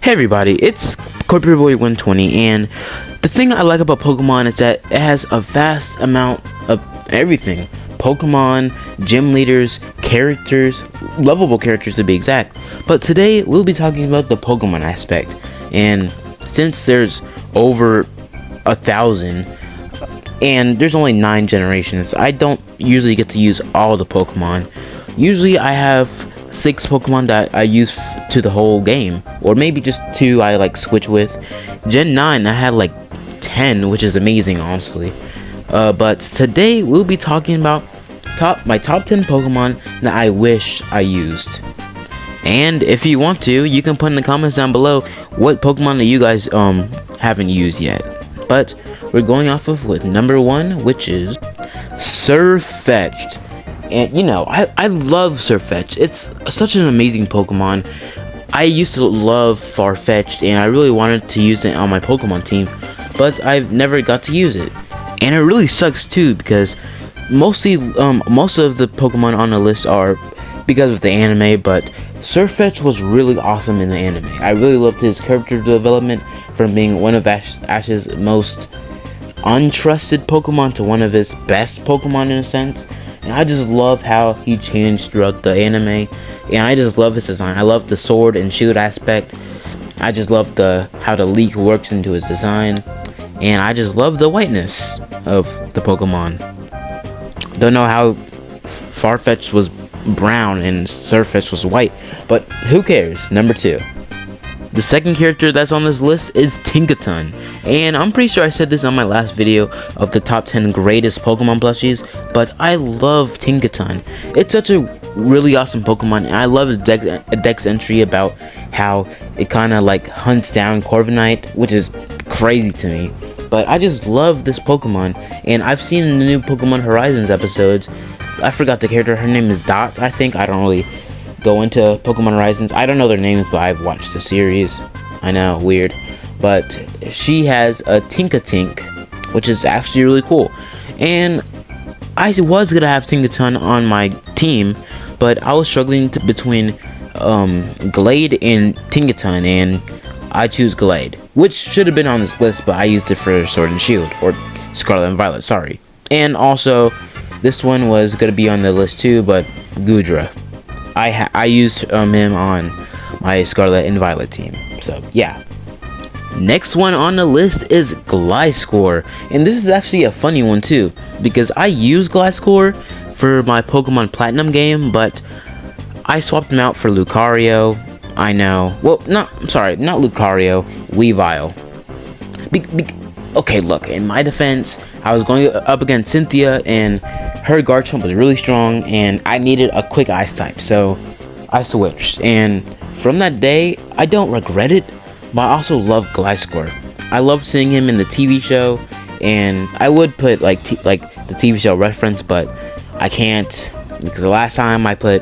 Hey everybody, it's Kirby Boy 120, and the thing I like about Pokemon is that it has a vast amount of everything. Pokemon, gym leaders, characters, lovable characters to be exact. But today we'll be talking about the Pokemon aspect, and since there's over 1,000 and there's only 9 generations, I don't usually get to use all the Pokemon. Usually I have 6 Pokemon that I use to the whole game, or maybe just 2 I like switch with. Gen 9 I had like 10, which is amazing honestly. But today we'll be talking about my top 10 Pokemon that I wish I used. And if you want to, you can put in the comments down below what Pokemon that you guys haven't used yet. But we're going off of with number 1, which is Sirfetch'd. And you know, I love Sirfetch'd. It's such an amazing Pokemon. I used to love Farfetch'd, and I really wanted to use it on my Pokemon team, but I've never got to use it. And it really sucks too, because most of the Pokemon on the list are because of the anime, but Sirfetch'd was really awesome in the anime. I really loved his character development from being one of Ash's most untrusted Pokemon to one of his best Pokemon in a sense. And I just love how he changed throughout the anime, and I just love his design. I love the sword and shield aspect. I just love how the leak works into his design, and I just love the whiteness of the Pokemon. Don't know how Farfetch'd was brown and Sirfetch'd was white, but who cares? Number 2. The second character that's on this list is Tinkaton, and I'm pretty sure I said this on my last video of the top 10 greatest Pokemon plushies, but I love Tinkaton. It's such a really awesome Pokemon, and I love the dex entry about how it kind of like hunts down Corviknight, which is crazy to me. But I just love this Pokemon, and I've seen in the new Pokemon Horizons episodes, I forgot the character, her name is Dot, I think. I don't really go into Pokemon Horizons. I don't know their names, but I've watched the series. I know, weird. But she has a Tinkatink, which is actually really cool. And I was gonna have Tinkaton on my team, but I was struggling between Glade and Tinkaton, and I choose Glade, which should have been on this list, but I used it for Sword and Shield, or Scarlet and Violet, sorry. And also, this one was gonna be on the list too, but Goodra. I used him on my Scarlet and Violet team, so yeah. Next one on the list is Gliscor, and this is actually a funny one too, because I used Gliscor for my Pokemon Platinum game, but I swapped him out for Lucario. I know, well, not Lucario, Weavile. Okay, look, in my defense, I was going up against Cynthia, and her Garchomp was really strong, and I needed a quick ice type, so I switched. And from that day, I don't regret it, but I also love Gliscor. I love seeing him in the TV show, and I would put like the TV show reference, but I can't, because the last time I put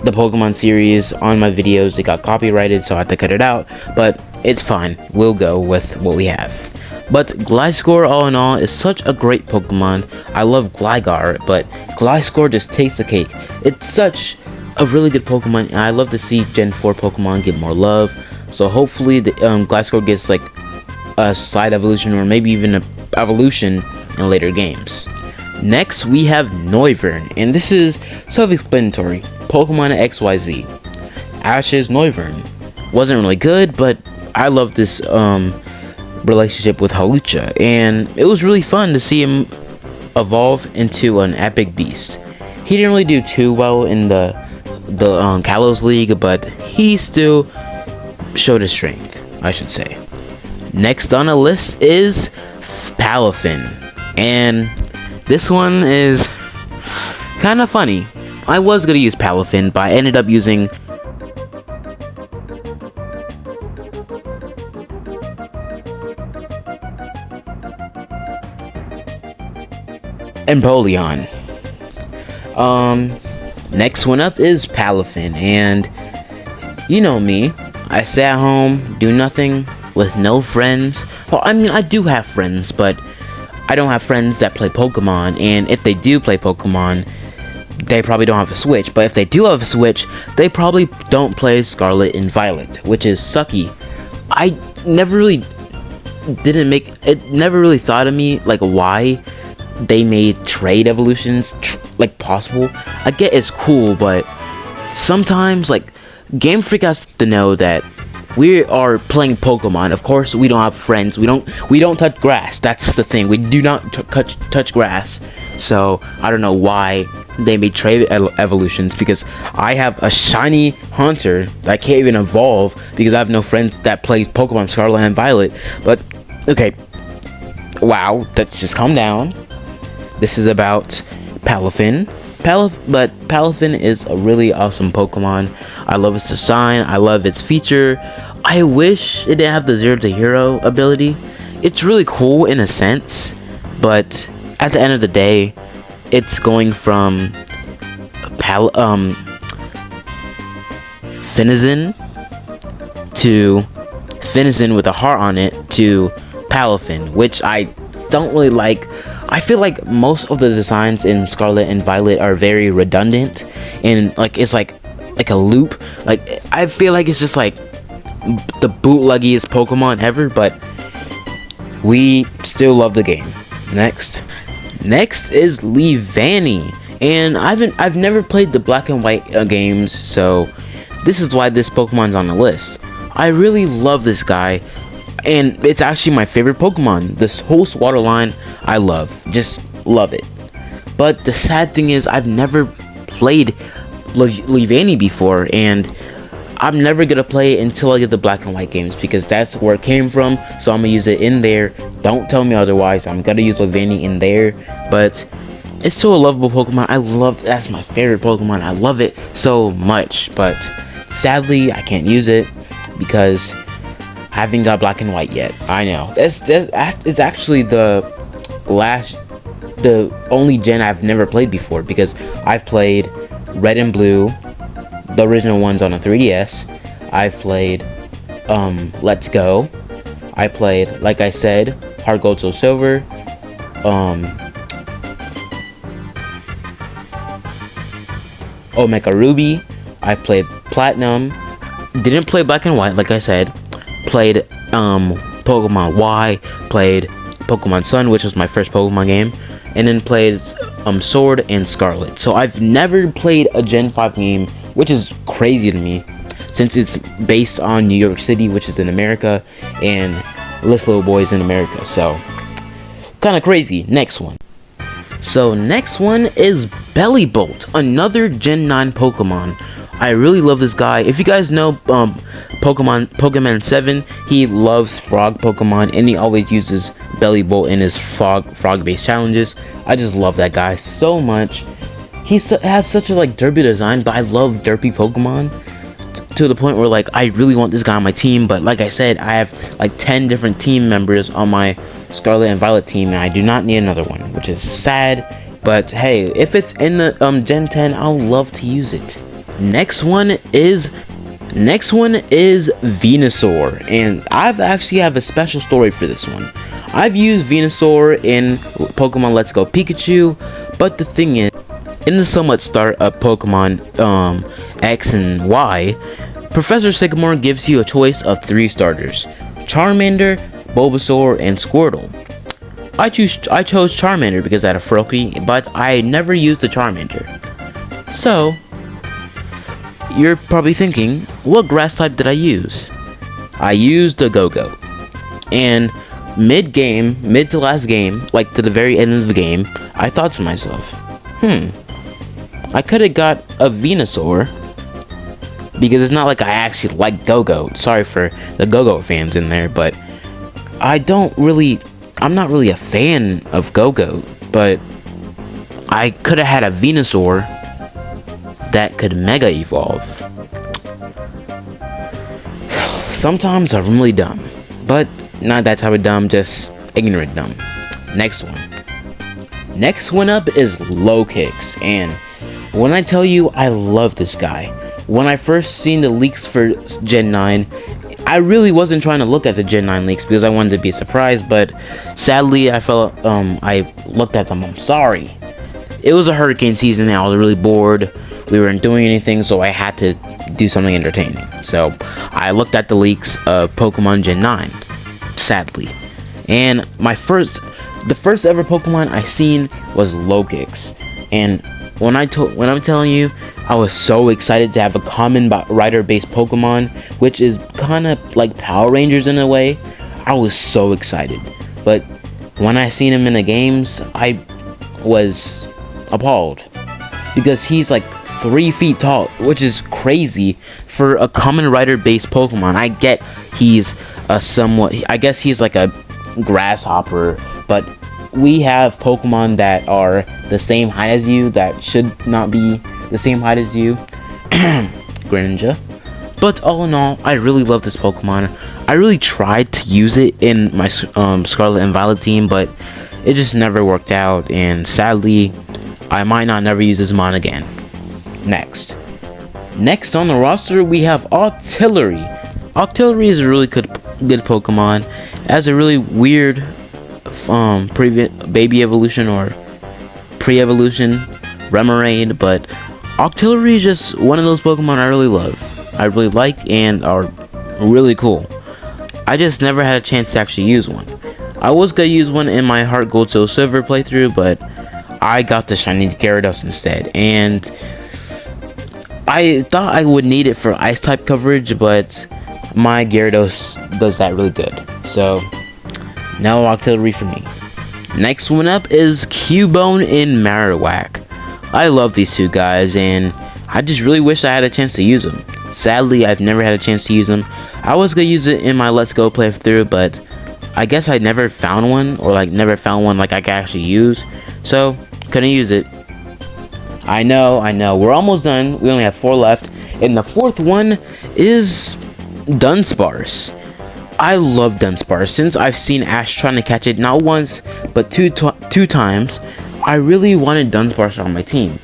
the Pokemon series on my videos, it got copyrighted, so I had to cut it out, but it's fine. We'll go with what we have. But Gliscor, all in all, is such a great Pokemon. I love Gligar, but Gliscor just takes the cake. It's such a really good Pokemon, and I love to see Gen 4 Pokemon get more love. So hopefully the Gliscor gets like a side evolution, or maybe even an evolution in later games. Next, we have Noivern, and this is self-explanatory. Pokemon XYZ. Ash's Noivern wasn't really good, but I love this relationship with Hawlucha, and it was really fun to see him evolve into an epic beast. He didn't really do too well in the Kalos League, but he still showed his strength, I should say. Next on the list is Palafin, and this one is kind of funny. I was gonna use Palafin, but I ended up using Empoleon. Next one up is Palafin, and you know me, I stay at home, do nothing, with no friends. Well, I mean, I do have friends, but I don't have friends that play Pokemon, and if they do play Pokemon, they probably don't have a Switch. But if they do have a Switch, they probably don't play Scarlet and Violet, which is sucky. I never really never really thought of me like why they made trade evolutions like possible. I get it's cool, but sometimes like Game Freak has to know that we are playing Pokemon. Of course, we don't have friends. We don't touch grass. That's the thing. We do not touch grass. So I don't know why they made trade evolutions, because I have a shiny Haunter that can't even evolve because I have no friends that play Pokemon Scarlet and Violet. But okay, wow, let's just calm down. This is about Palafin. But Palafin is a really awesome Pokemon. I love its design. I love its feature. I wish it didn't have the Zero to Hero ability. It's really cool in a sense, but at the end of the day, it's going from Finizen with a heart on it to Palafin, which I don't really like. I feel like most of the designs in Scarlet and Violet are very redundant, and like it's like a loop. Like I feel like it's just like the bootleggiest Pokemon ever, but we still love the game. Next is Leavanny, and I've never played the Black and White games, so this is why this Pokemon's on the list. I really love this guy, and it's actually my favorite Pokemon. This whole water line, I just love it. But the sad thing is, I've never played Leavanny before, and I'm never gonna play it until I get the Black and White games, because that's where it came from. So I'm gonna use it in there. Don't tell me otherwise. I'm gonna use Leavanny in there. But it's still a lovable Pokemon. That's my favorite Pokemon. I love it so much. But sadly, I can't use it because I haven't got Black and White yet. I know. It's actually the only gen I've never played before, because I've played Red and Blue, the original ones on a 3DS. I've played Let's Go. I played, like I said, Heart Gold Soul Silver. Omega Ruby. I played Platinum. Didn't play Black and White, like I said. Played Pokemon Y. Played Pokemon Sun, which was my first Pokemon game. And then played Sword and Scarlet. So I've never played a Gen 5 game, which is crazy to me, since it's based on New York City, which is in America, and this little boy is in America. So kind of crazy. Next one. So next one is Bellibolt, another Gen 9 Pokemon. I really love this guy. If you guys know Pokemon 7, he loves frog Pokemon, and he always uses Bellibolt in his frog-based challenges. I just love that guy so much. He has such a derpy design, but I love derpy Pokemon to the point where I really want this guy on my team. But like I said, I have 10 different team members on my Scarlet and Violet team, and I do not need another one, which is sad. But hey, if it's in the Gen 10, I'll love to use it. Next one is Venusaur, and I've actually have a special story for this one. I've used Venusaur in Pokemon Let's Go Pikachu, but the thing is, in the somewhat start of Pokemon X and Y, Professor Sycamore gives you a choice of 3 starters: Charmander, Bulbasaur, and Squirtle. I chose Charmander because I had a Froakie, but I never used the Charmander. So you're probably thinking, what grass type did I use? I used a Go-Go. And mid to last game, to the very end of the game, I thought to myself, I could have got a Venusaur, because it's not like I actually like Go-Go. Sorry for the Go-Go fans in there, but I'm not really a fan of Go-Go, but I could have had a Venusaur that could Mega Evolve. Sometimes I'm really dumb, but not that type of dumb, just ignorant dumb. Next one up is Lokix, and when I tell you I love this guy, when I first seen the leaks for Gen 9, I really wasn't trying to look at the Gen 9 leaks because I wanted to be surprised, but sadly I looked at them. I'm sorry. it was a hurricane season and I was really bored. We weren't doing anything, so I had to do something entertaining. So I looked at the leaks of Pokemon Gen 9, sadly. And the first ever Pokemon I seen was Lokix. And when I'm telling you, I was so excited to have a common rider-based Pokemon, which is kind of like Power Rangers in a way. I was so excited. But when I seen him in the games, I was appalled. Because he's like 3 feet tall, which is crazy for a common rider-based Pokemon. I get he's I guess he's like a grasshopper, but we have Pokemon that are the same height as you that should not be the same height as you. Greninja. But all in all, I really love this Pokemon. I really tried to use it in my Scarlet and Violet team, but it just never worked out, and sadly, I might not never use this mon again. Next on the roster, we have Octillery. Octillery is a really good Pokemon. It has a really weird baby evolution or pre-evolution Remoraid, but Octillery is just one of those Pokemon I really love. I really like and are really cool. I just never had a chance to actually use one. I was gonna use one in my Heart Gold Soul Silver playthrough, but I got the shiny Gyarados instead, and I thought I would need it for ice type coverage, but my Gyarados does that really good. So no Octillery for me. Next one up is Cubone and Marowak. I love these two guys, and I just really wish I had a chance to use them. Sadly, I've never had a chance to use them. I was gonna use it in my Let's Go playthrough, but I guess I never found one, or like never found one like I could actually use, so couldn't use it. I know, we're almost done. We only have 4 left, and the 4th one is Dunsparce. I love Dunsparce. Since I've seen Ash trying to catch it not once but two times, I really wanted Dunsparce on my team.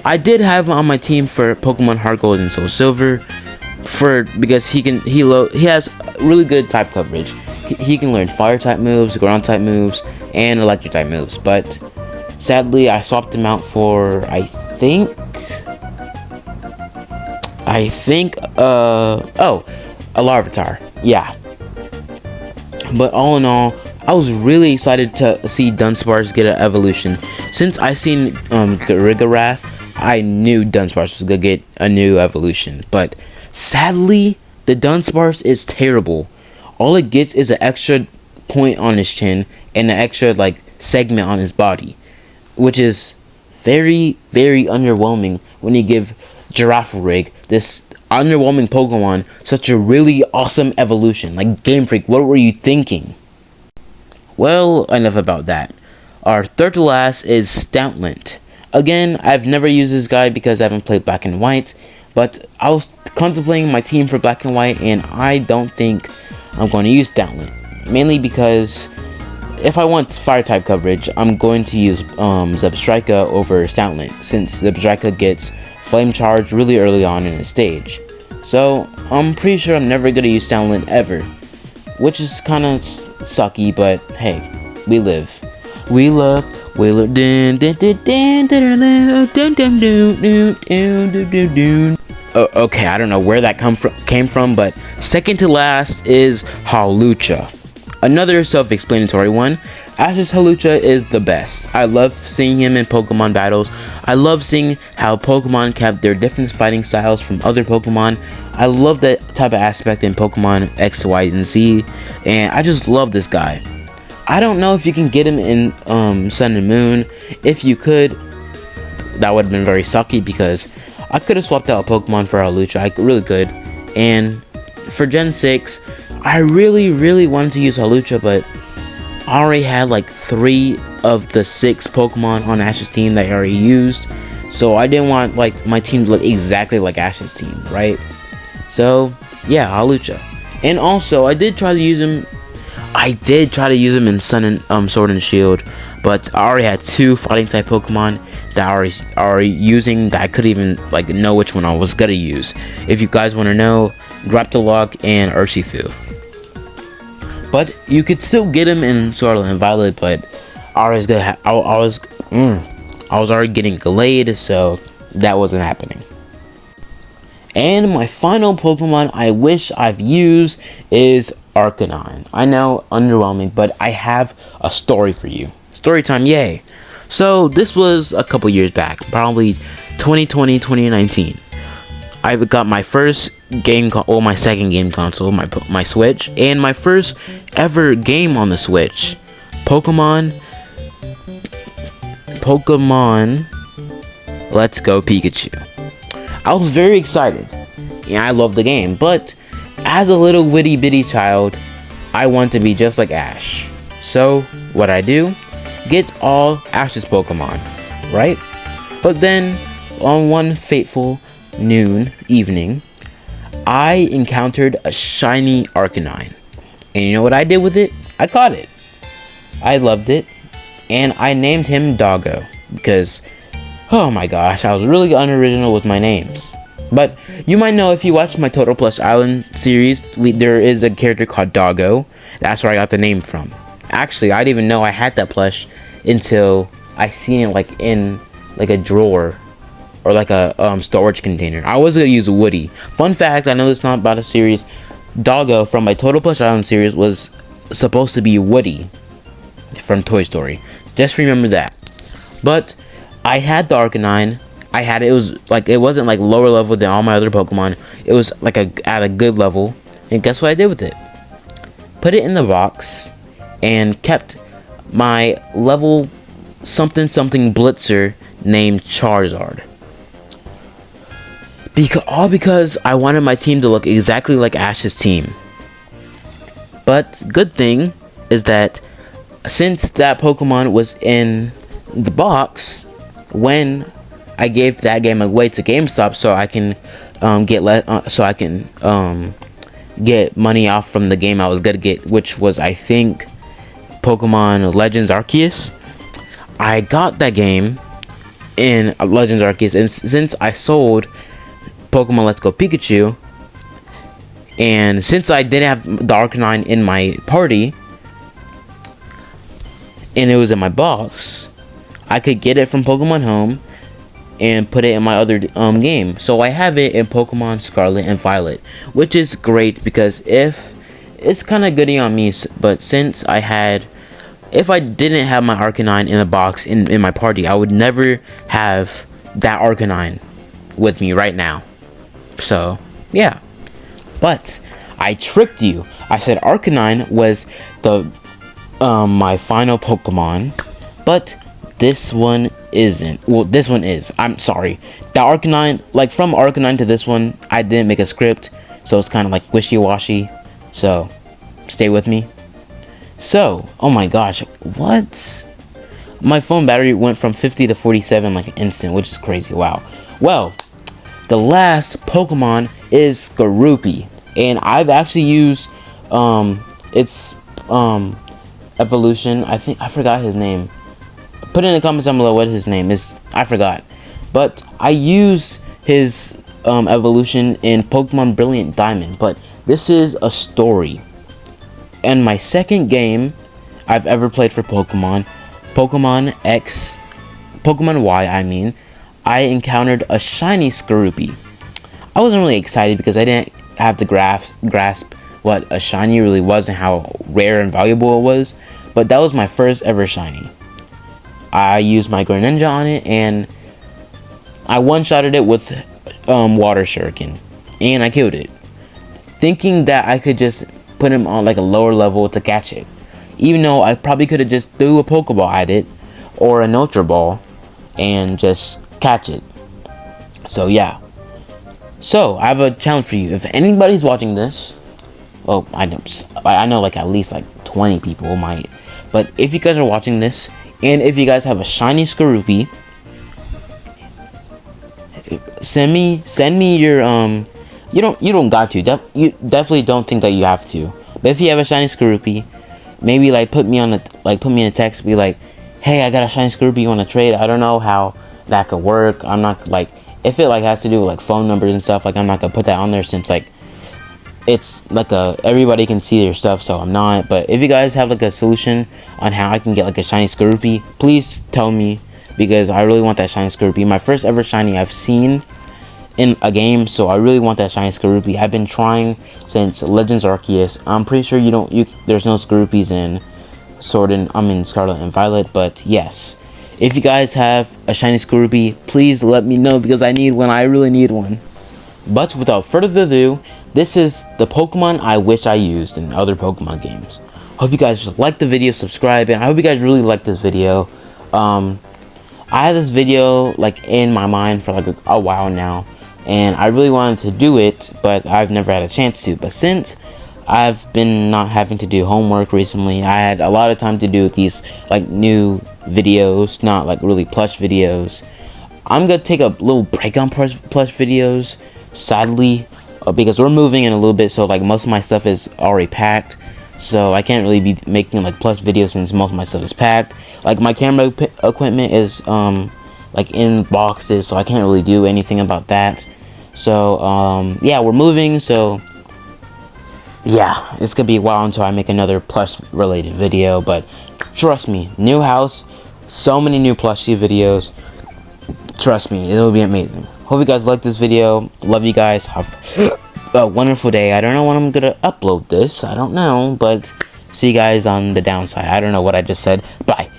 I did have him on my team for Pokemon Heart Gold and Soul Silver, because he has really good type coverage. He can learn Fire type moves, Ground type moves, and Electric type moves. But sadly, I swapped him out for a Larvitar. Yeah. But all in all, I was really excited to see Dunsparce get an evolution. Since I seen Rigarath, I knew Dunsparce was gonna get a new evolution. But sadly, the Dunsparce is terrible. All it gets is an extra point on his chin and an extra like segment on his body, which is very, very underwhelming when you give Girafarig, this underwhelming Pokemon, such a really awesome evolution. Like, Game Freak, what were you thinking? Well, enough about that. Our third to last is Stoutland. Again, I've never used this guy because I haven't played Black and White, but I was contemplating my team for Black and White, and I don't think I'm going to use Stoutland. Mainly because if I want Fire type coverage, I'm going to use Zebstrika over Stoutland, since Zebstrika gets Flame Charge really early on in the stage. So I'm pretty sure I'm never going to use Stoutland ever, which is kind of sucky, but hey, we live. We love. Okay, I don't know where that came from, but second to last is Hawlucha. Another self-explanatory one. Ash's Hawlucha is the best. I love seeing him in Pokemon battles. I love seeing how Pokemon have their different fighting styles from other Pokemon. I love that type of aspect in Pokemon X, Y, and Z, and I just love this guy. I don't know if you can get him in Sun and Moon. If you could, that would have been very sucky, because I could have swapped out a Pokemon for Hawlucha. I really could. And for Gen 6, I really wanted to use Hawlucha, but I already had like 3 of the 6 Pokemon on Ash's team that I already used. So I didn't want like my team to look exactly like Ash's team, right? So yeah, Hawlucha. And also, I did try to use him in Sun and Sword and Shield, but I already had 2 fighting type Pokemon that I already using that I couldn't even like know which one I was gonna use. If you guys want to know, Graptolok and Urshifu. But you could still get him in Scarlet and Violet, but I was I was already getting delayed, so that wasn't happening. And my final Pokemon I wish I've used is Arcanine. I know, underwhelming, but I have a story for you. Story time, yay! So this was a couple years back, probably 2020, 2019. I got my first game, my second game console, my Switch, and my first ever game on the Switch, Pokemon. Let's Go Pikachu. I was very excited. Yeah, I loved the game, but as a little witty bitty child, I want to be just like Ash. So what I do? Get all Ash's Pokemon, right? But then on one fateful evening, I encountered a shiny Arcanine. And you know what I did with it? I caught it. I loved it. And I named him Doggo. Because, oh my gosh, I was really unoriginal with my names. But you might know if you watch my Total Plush Island series, there is a character called Doggo. That's where I got the name from. Actually, I didn't even know I had that plush until I seen it like in like a drawer or like a storage container. I was gonna use Woody. Fun fact, I know it's not about a series. Doggo from my Total Plush Island series was supposed to be Woody from Toy Story. Just remember that. But I had the Arcanine. I had it. It was like, it wasn't like lower level than all my other Pokemon. It was like at a good level. And guess what I did with it? Put it in the box and kept my level something blitzer named Charizard. All because I wanted my team to look exactly like Ash's team. But good thing is that since that Pokemon was in the box, when I gave that game away to GameStop so I can get money off from the game I was gonna get, which was, I think, Pokemon Legends Arceus. I got that game in Legends Arceus, and since I sold Pokemon Let's Go Pikachu, and since I didn't have the Arcanine in my party and it was in my box, I could get it from Pokemon Home and put it in my other game. So I have it in Pokemon Scarlet and Violet, which is great because if it's kind of goody on me, but since if I didn't have my Arcanine in the box in my party, I would never have that Arcanine with me right now. So yeah, but I tricked you. I said Arcanine was my final Pokemon, but this one isn't. Well, this one is. I'm sorry. The Arcanine, like from Arcanine to this one, I didn't make a script, so it's kind of like wishy-washy. So stay with me. So, oh my gosh, what? My phone battery went from 50 to 47 like an instant, which is crazy. Wow. Well, the last Pokemon is Skorupi, and I've actually used its evolution. I forgot his name. Put in the comments down below what his name is. I forgot. But I used his evolution in Pokemon Brilliant Diamond. But this is a story. And my second game I've ever played for Pokemon Y, I encountered a shiny Skorupi. I wasn't really excited because I didn't have to grasp what a shiny really was and how rare and valuable it was. But that was my first ever shiny. I used my Greninja on it, and I one-shotted it with Water Shuriken, and I killed it, thinking that I could just put him on like a lower level to catch it, even though I probably could have just threw a Pokeball at it or an Ultra Ball and just catch it. So yeah. So I have a challenge for you. If anybody's watching this, well, I know like at least like 20 people might, but if you guys are watching this, and if you guys have a shiny Skorupi, send me your you don't got to. You definitely don't think that you have to. But if you have a shiny Skorupi, maybe like put me in a text, be like, hey, I got a shiny Skorupi, you want to trade? I don't know how that could work. I'm not like, if it like has to do with like phone numbers and stuff, like I'm not gonna put that on there since like it's like everybody can see their stuff, so I'm not. But if you guys have like a solution on how I can get like a shiny Skorupi, please tell me because I really want that shiny Skorupi. My first ever shiny I've seen in a game, so I really want that shiny Skorupi. I've been trying since Legends Arceus. I'm pretty sure there's no Skorupis in Scarlet and Violet, but yes. If you guys have a shiny Skorupi, please let me know because I need one. I really need one. But without further ado, this is the Pokemon I wish I used in other Pokemon games. Hope you guys like the video, subscribe, and I hope you guys really like this video. I had this video like in my mind for like a while now, and I really wanted to do it, but I've never had a chance to. But since I've been not having to do homework recently, I had a lot of time to do these like new videos, not like really plush videos. I'm gonna take a little break on plush videos, sadly, because we're moving in a little bit, so like most of my stuff is already packed, so I can't really be making like plush videos since most of my stuff is packed. Like my camera equipment is like in boxes, so I can't really do anything about that. So yeah, we're moving, so yeah, it's gonna be a while until I make another plush related video, but trust me, new house, so many new plushie videos, trust me, it'll be amazing. Hope you guys like this video. Love you guys. Have a wonderful day. I don't know when I'm gonna upload this, I don't know, but see you guys on the downside. I don't know what I just said. Bye.